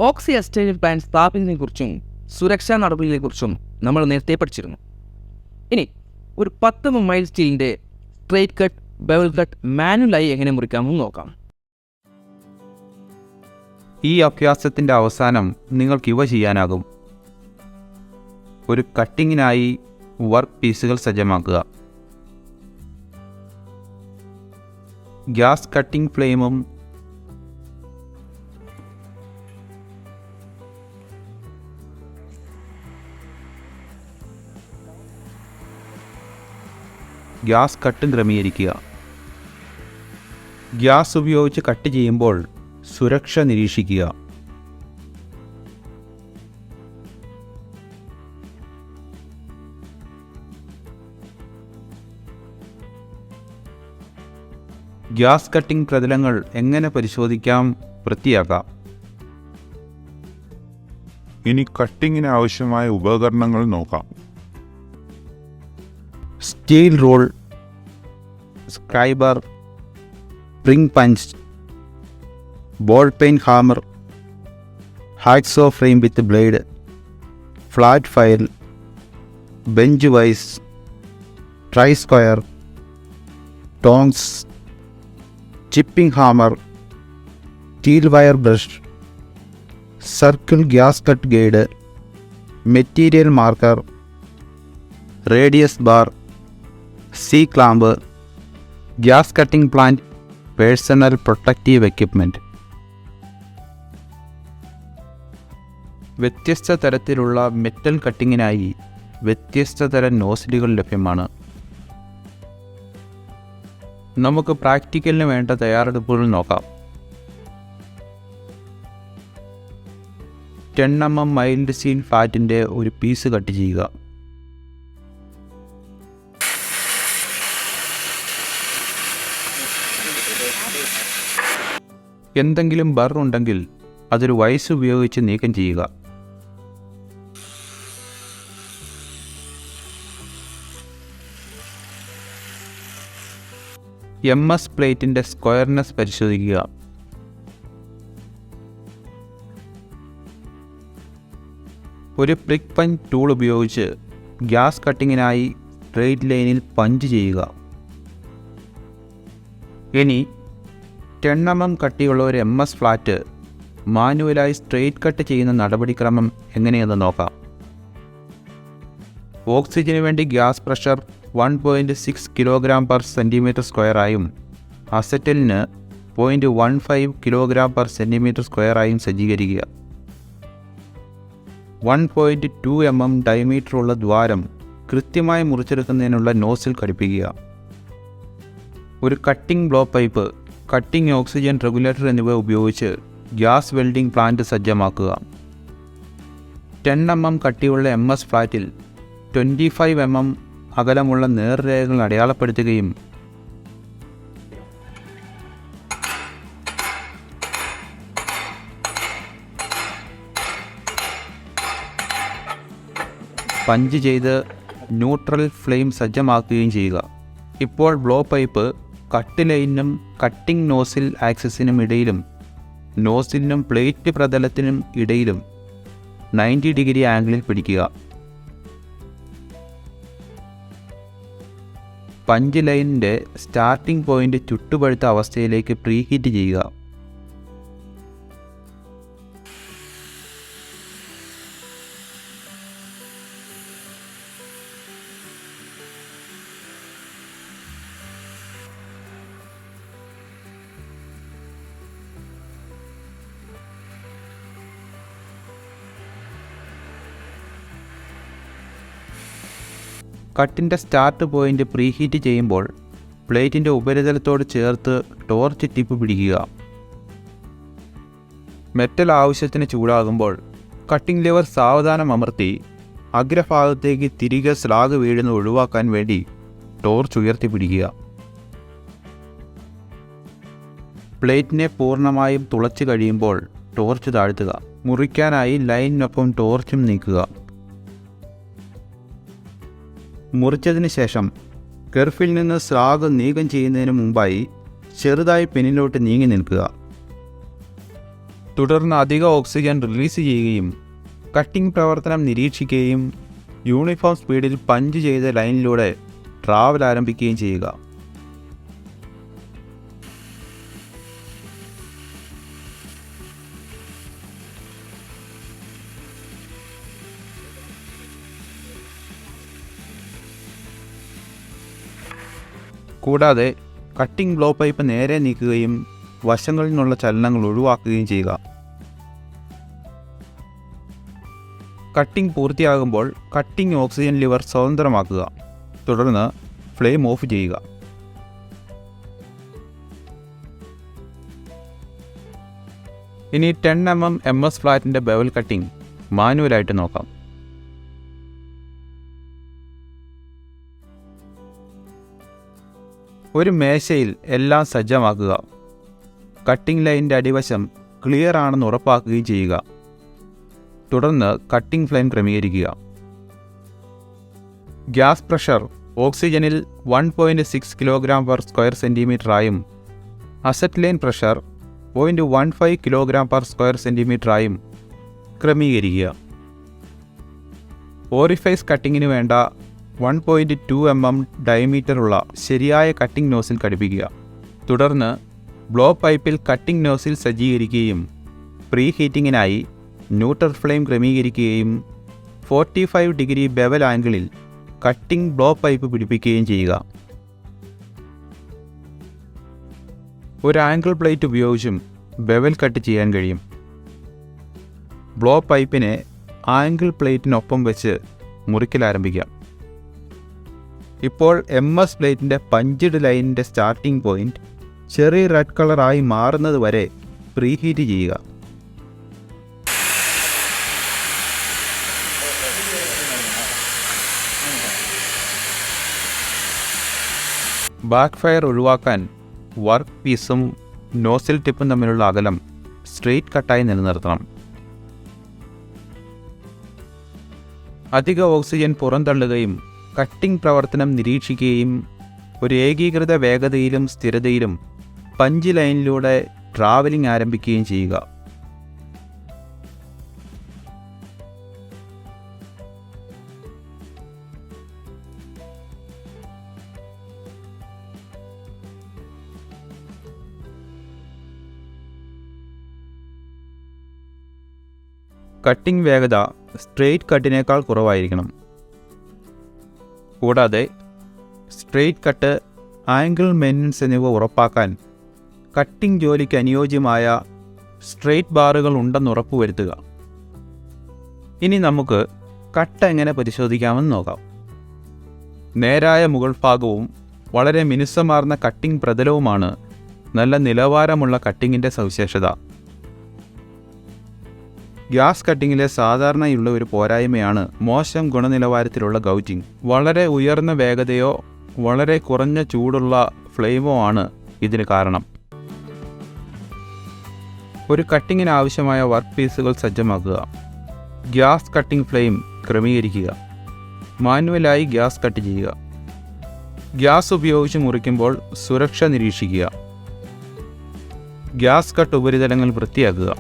ഓക്സി estate plan സ്ഥാപിക്കുന്നതിനെക്കുറിച്ചും സുരക്ഷാ നടപടികളെക്കുറിച്ചും നമ്മൾ നേരത്തെ പഠിച്ചിരുന്നു. ഇനി ഒരു 10 മൈൽ സ്റ്റീലിൻ്റെ സ്ട്രെയിറ്റ് കട്ട്, ബെവൽ കട്ട് മാനുവലായി എങ്ങനെ മുറിക്കാമെന്ന് നോക്കാം. ഈ അഭ്യാസത്തിൻ്റെ അവസാനം നിങ്ങൾക്ക് ഇവ ചെയ്യാനാകും. ഒരു കട്ടിങ്ങിനായി വർക്ക് പീസുകൾ സജ്ജമാക്കുക. ഗ്യാസ് കട്ടിംഗ് ഫ്ലെയിമും ഗ്യാസ് കട്ടും ക്രമീകരിക്കുക. ഗ്യാസ് ഉപയോഗിച്ച് കട്ട് ചെയ്യുമ്പോൾ സുരക്ഷ നിരീക്ഷിക്കുക. ഗ്യാസ് കട്ടിംഗ് പ്രതലങ്ങൾ എങ്ങനെ പരിശോധിക്കാം, വൃത്തിയാക്കാം. ഇനി കട്ടിങ്ങിന് ആവശ്യമായ ഉപകരണങ്ങൾ നോക്കാം. Steel rule, scriber, spring punch, ball pein hammer, hacksaw frame with blade, flat file, bench vice, try square, tongs, chipping hammer, steel wire brush, circle gas cut guide, material marker, radius bar, C clamp, gas cutting plant, personal protective equipment. വ്യത്യസ്ത തരത്തിലുള്ള metal കട്ടിങ്ങിനായി വ്യത്യസ്ത തരം നോസിലുകൾ ലഭ്യമാണ്. നമുക്ക് പ്രാക്ടിക്കലിന് വേണ്ട തയ്യാറെടുപ്പുകൾ നോക്കാം. 10 mm mild steel ഫ്ലാറ്റിൻ്റെ ഒരു പീസ് കട്ട് ചെയ്യുക. എന്തെങ്കിലും ബർ ഉണ്ടെങ്കിൽ അതൊരു വൈസ് ഉപയോഗിച്ച് നീക്കം ചെയ്യുക. MS പ്ലേറ്റിൻ്റെ സ്ക്വയർനെസ് പരിശോധിക്കുക. ഒരു പ്രിക് പഞ്ച് ടൂൾ ഉപയോഗിച്ച് ഗ്യാസ് കട്ടിങ്ങിനായി സ്ട്രെയിറ്റ് ലൈനിൽ പഞ്ച് ചെയ്യുക. ഇനി 10 mm കട്ടിയുള്ള ഒരു MS ഫ്ലാറ്റ് മാനുവലായി സ്ട്രെയിറ്റ് കട്ട് ചെയ്യുന്ന നടപടിക്രമം എങ്ങനെയെന്ന് നോക്കാം. ഓക്സിജന് വേണ്ടി ഗ്യാസ് പ്രഷർ 1.6 kg/cm² ആയും അസറ്റലിന് 0.15 kg/cm² ആയും സജ്ജീകരിക്കുക. 1.2 mm ഡയമീറ്ററുള്ള ദ്വാരം കൃത്യമായി മുറിച്ചെടുക്കുന്നതിനുള്ള നോസിൽ ഘടിപ്പിക്കുക. ഒരു cutting blow pipe, cutting oxygen regulator എന്നിവ ഉപയോഗിച്ച് ഗ്യാസ് വെൽഡിംഗ് പ്ലാന്റ് സജ്ജമാക്കുക. 10 mm കട്ടിയുള്ള MS ഫ്ലാറ്റിൽ 25 mm അകലമുള്ള നേർരേഖകൾ അടയാളപ്പെടുത്തുകയും പഞ്ച് ചെയ്ത് ന്യൂട്രൽ ഫ്ലെയിം സജ്ജമാക്കുകയും ചെയ്യുക. ഇപ്പോൾ ബ്ലോ പൈപ്പ് കട്ട് ലൈനിനും കട്ടിംഗ് നോസിൽ ആക്സിസിനും ഇടയിലും നോസിലിനും പ്ലേറ്റ് പ്രതലത്തിനും ഇടയിലും 90 ഡിഗ്രി ആംഗിളിൽ പിടിക്കുക. പഞ്ച് ലൈനിൻ്റെ സ്റ്റാർട്ടിംഗ് പോയിൻ്റ് ചുട്ടുപഴുത്ത അവസ്ഥയിലേക്ക് പ്രീഹീറ്റ് ചെയ്യുക. കട്ടിൻ്റെ സ്റ്റാർട്ട് പോയിൻ്റ് പ്രീഹീറ്റ് ചെയ്യുമ്പോൾ പ്ലേറ്റിൻ്റെ ഉപരിതലത്തോട് ചേർത്ത് ടോർച്ച് ടിപ്പ് പിടിക്കുക. മെറ്റൽ ആവശ്യത്തിന് ചൂടാകുമ്പോൾ കട്ടിംഗ് ലിവർ സാവധാനം അമർത്തി അഗ്രഭാഗത്തേക്ക് തിരികെ സ്ലാഗ് വീഴുന്നത് ഒഴിവാക്കാൻ വേണ്ടി ടോർച്ച് ഉയർത്തി പിടിക്കുക. പ്ലേറ്റിനെ പൂർണ്ണമായും തുളച്ച് കഴിയുമ്പോൾ ടോർച്ച് താഴ്ത്തുക. മുറിക്കാനായി ലൈനിനൊപ്പം ടോർച്ചും നീക്കുക. മുറിച്ചതിന് ശേഷം കെർഫിൽ നിന്ന് സ്ലാഗ് നീക്കം ചെയ്യുന്നതിന് മുമ്പായി ചെറുതായി പിന്നിലോട്ട് നീങ്ങി നിൽക്കുക. തുടർന്ന് അധിക ഓക്സിജൻ റിലീസ് ചെയ്യുകയും കട്ടിംഗ് പ്രവർത്തനം നിരീക്ഷിക്കുകയും യൂണിഫോം സ്പീഡിൽ പഞ്ച് ചെയ്ത ലൈനിലൂടെ ട്രാവൽ ആരംഭിക്കുകയും ചെയ്യുക. കൂടാതെ കട്ടിംഗ് ബ്ലോ പൈപ്പ് നേരെ നീക്കുകയും വശങ്ങളിൽ നിന്നുള്ള ചലനങ്ങൾ ഒഴിവാക്കുകയും ചെയ്യുക. കട്ടിംഗ് പൂർത്തിയാകുമ്പോൾ കട്ടിംഗ് ഓക്സിജൻ ലിവർ സ്വതന്ത്രമാക്കുക. തുടർന്ന് ഫ്ലെയിം ഓഫ് ചെയ്യുക. ഇനി 10 mm MS ഫ്ലാറ്റിൻ്റെ ബെവൽ കട്ടിംഗ് മാനുവലായിട്ട് നോക്കാം. ഒരു മേശയിൽ എല്ലാം സജ്ജമാക്കുക. കട്ടിംഗ് ലൈനിൻ്റെ അടിവശം ക്ലിയർ ആണെന്ന് ഉറപ്പാക്കുകയും ചെയ്യുക. തുടർന്ന് കട്ടിംഗ് ഫ്ലെയിം ക്രമീകരിക്കുക. ഗ്യാസ് പ്രഷർ ഓക്സിജനിൽ 1.6 kg/sq cm ആയും അസറ്റ്ലൈൻ പ്രഷർ 0.15 kg/sq cm ആയും ക്രമീകരിക്കുക. ഓറിഫൈസ് കട്ടിങ്ങിന് വേണ്ട 1.2 mm ഡയമീറ്ററുള്ള ശരിയായ കട്ടിംഗ് നോസിൽ ഘടിപ്പിക്കുക. തുടർന്ന് ബ്ലോ പൈപ്പിൽ കട്ടിംഗ് നോസിൽ സജ്ജീകരിക്കുകയും പ്രീ ഹീറ്റിങ്ങിനായി ന്യൂട്രൽ ഫ്ലെയിം ക്രമീകരിക്കുകയും 45 ഡിഗ്രി ബെവൽ ആംഗിളിൽ കട്ടിംഗ് ബ്ലോ പൈപ്പ് പിടിപ്പിക്കുകയും ചെയ്യുക. ഒരു ആംഗിൾ പ്ലേറ്റ് ഉപയോഗിച്ചും ബെവൽ കട്ട് ചെയ്യാൻ കഴിയും. ബ്ലോ പൈപ്പിനെ ആംഗിൾ പ്ലേറ്റിനൊപ്പം വെച്ച് മുറിക്കൽ ആരംഭിക്കാം. ഇപ്പോൾ MS പ്ലേറ്റിൻ്റെ പഞ്ച്ഡ് ലൈനിൻ്റെ സ്റ്റാർട്ടിംഗ് പോയിന്റ് ചെറിയ റെഡ് കളറായി മാറുന്നത് വരെ പ്രീഹീറ്റ് ചെയ്യുക. ബാക്ക് ഫയർ ഒഴിവാക്കാൻ വർക്ക് പീസും നോസിൽ ടിപ്പും തമ്മിലുള്ള അകലം സ്ട്രെയിറ്റ് കട്ടായി നിലനിർത്തണം. അധിക ഓക്സിജൻ പുറന്തള്ളുകയും കട്ടിംഗ് പ്രവർത്തനം നിരീക്ഷിക്കുകയും ഒരു ഏകീകൃത വേഗതയിലും സ്ഥിരതയിലും പഞ്ച് ലൈനിലൂടെ ട്രാവലിംഗ് ആരംഭിക്കുകയും ചെയ്യുക. കട്ടിംഗ് വേഗത സ്ട്രെയിറ്റ് കട്ടിനേക്കാൾ കുറവായിരിക്കണം. കൂടാതെ സ്ട്രെയിറ്റ് കട്ട്, ആംഗിൾ മെയിൻ്റനൻസ് എന്നിവ ഉറപ്പാക്കാൻ കട്ടിംഗ് ജോലിക്ക് അനുയോജ്യമായ സ്ട്രെയിറ്റ് ബാറുകൾ ഉണ്ടെന്ന് ഉറപ്പുവരുത്തുക. ഇനി നമുക്ക് കട്ട് എങ്ങനെ പരിശോധിക്കാമെന്ന് നോക്കാം. നേരായ മുകൾ ഭാഗവും വളരെ മിനുസമാർന്ന കട്ടിംഗ് പ്രതലവുമാണ് നല്ല നിലവാരമുള്ള കട്ടിങ്ങിൻ്റെ സവിശേഷത. ഗ്യാസ് കട്ടിങ്ങിലെ സാധാരണയുള്ള ഒരു പോരായ്മയാണ് മോശം ഗുണനിലവാരത്തിലുള്ള ഗൗറ്റിംഗ്. വളരെ ഉയർന്ന വേഗതയോ വളരെ കുറഞ്ഞ ചൂടുള്ള ഫ്ലെയിമോ ആണ് ഇതിന് കാരണം. ഒരു കട്ടിങ്ങിന് ആവശ്യമായ വർക്ക് പീസുകൾ സജ്ജമാക്കുക. ഗ്യാസ് കട്ടിംഗ് ഫ്ലെയിം ക്രമീകരിക്കുക. മാനുവലായി ഗ്യാസ് കട്ട് ചെയ്യുക. ഗ്യാസ് ഉപയോഗിച്ച് മുറിക്കുമ്പോൾ സുരക്ഷ നിരീക്ഷിക്കുക. ഗ്യാസ് കട്ട് ഉപരിതലങ്ങൾ വൃത്തിയാക്കുക.